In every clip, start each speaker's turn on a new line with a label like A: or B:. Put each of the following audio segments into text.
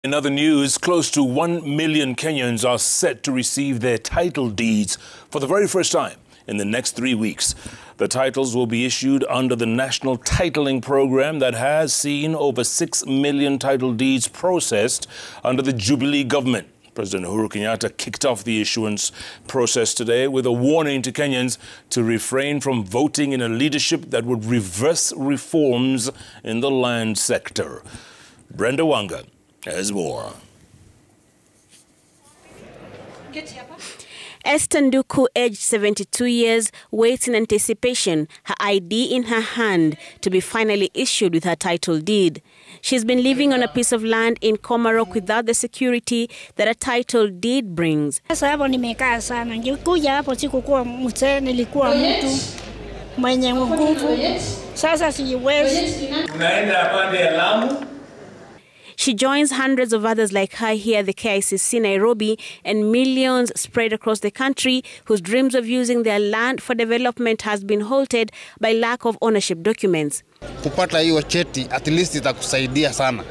A: In other news, close to 1 million Kenyans are set to receive their title deeds for the very first time in the next 3 weeks. The titles will be issued under the National Titling Program that has seen over 6 million title deeds processed under the Jubilee government. President Uhuru Kenyatta kicked off the issuance process today with a warning to Kenyans to refrain from voting in a leadership that would reverse reforms in the land sector. Brenda Wanga has more.
B: Esther Nduku, aged 72 years, waits in anticipation, her ID in her hand, to be finally issued with her title deed. She's been living on a piece of land in Komarok without the security that a title deed brings.
C: Sasa hapo nimekaa sana. Nilikuja hapo sikukuwa mzee, nilikuwa mtu mwenye nguvu. Sasa siwezi.
A: Unaenda pande ya Lamu?
B: She joins hundreds of others like her here at the KICC Nairobi and millions spread across the country whose dreams of using their land for development has been halted by lack of ownership documents.
D: Kupata hiyo cheti at least itakusaidia sana.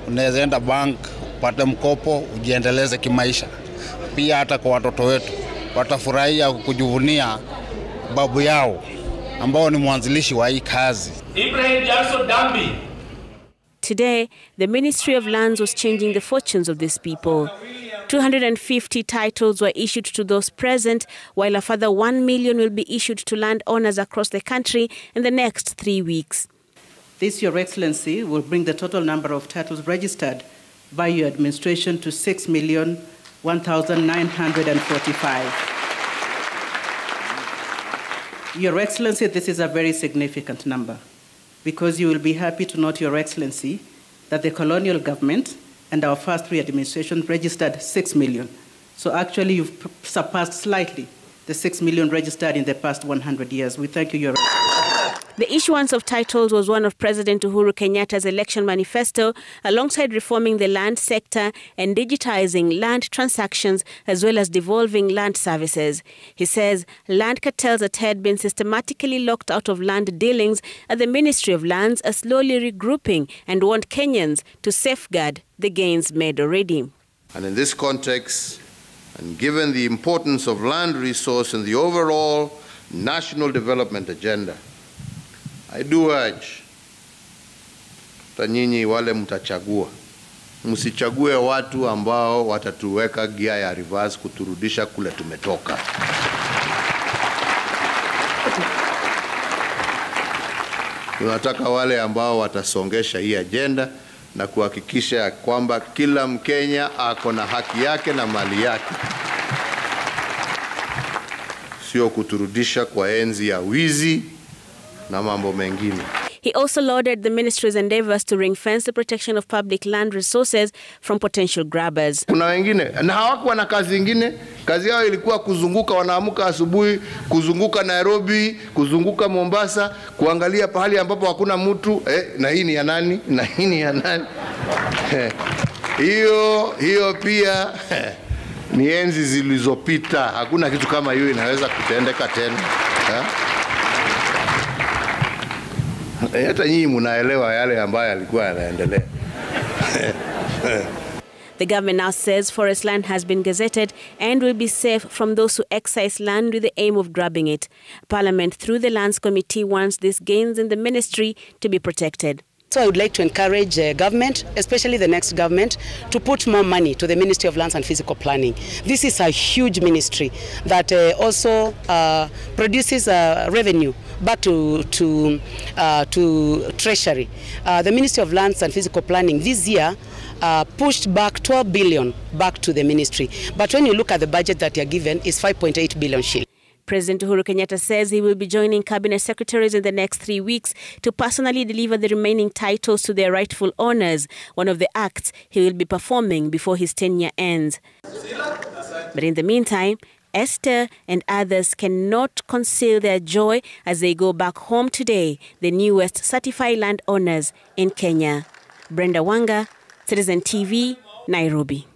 D: Unaweza enda bank, upate mkopo, ujiendeleze kimaisha. Pia hata kwa watoto wetu watafurahia kujivunia babu yao ambao ni mwanzilishi wa hii kazi.
A: Ibrahim Jarso Dambi.
B: Today, the Ministry of Lands was changing the fortunes of these people. 250 titles were issued to those present, while a further 1 million will be issued to landowners across the country in the next 3 weeks.
E: This, Your Excellency, will bring the total number of titles registered by your administration to 6,1,945. Your Excellency, this is a very significant number, because you will be happy to note, Your Excellency, that the colonial government and our first three administrations registered 6 million. So actually you've surpassed slightly the 6 million registered in the past 100 years. We thank you, Your Excellency.
B: The issuance of titles was one of President Uhuru Kenyatta's election manifesto, alongside reforming the land sector and digitizing land transactions, as well as devolving land services. He says land cartels that had been systematically locked out of land dealings at the Ministry of Lands are slowly regrouping and want Kenyans to safeguard the gains made already.
F: And in this context, and given the importance of land resource in the overall national development agenda, I do urge nyinyi wale mtachagua, msichague watu ambao watatuweka gia ya reverse kuturudisha kule tumetoka. Tunataka wale ambao watasongesha hii agenda na kuhakikisha kwamba kila Mkenya ako na haki yake na mali yake, sio kuturudisha kwa enzi ya wizi na mambo mengine.
B: He also lauded the ministry's endeavors to ring-fence the protection of public land resources from potential grabbers.
F: Kuna wengine na hawakuwa na kazi nyingine, kazi yao ilikuwa kuzunguka, wanaamuka asubuhi, kuzunguka Nairobi, kuzunguka Mombasa, kuangalia pahali ambapo hakuna mtu, na hii ni ya nani, na hii ni ya nani. Hiyo pia ni enzi zilizopita. Hakuna kitu kama hiyo inaweza kutendeka tena. Hata nyinyi mnaelewa yale ambayo yalikuwa yanaendelea.
B: The government now says forest land has been gazetted and will be safe from those who excise land with the aim of grabbing it. Parliament, through the Lands Committee, wants these gains in the ministry to be protected.
G: So I would like to encourage government, especially the next government, to put more money to the Ministry of Lands and Physical Planning. This is a huge ministry that also produces revenue back to Treasury. The Ministry of Lands and Physical Planning this year pushed back 12 billion back to the ministry. But when you look at the budget that you're given, it's 5.8 billion shillings.
B: President Uhuru Kenyatta says he will be joining cabinet secretaries in the next 3 weeks to personally deliver the remaining titles to their rightful owners, one of the acts he will be performing before his tenure ends. But in the meantime, Esther and others cannot conceal their joy as they go back home today, the newest certified landowners in Kenya. Brenda Wanga, Citizen TV, Nairobi.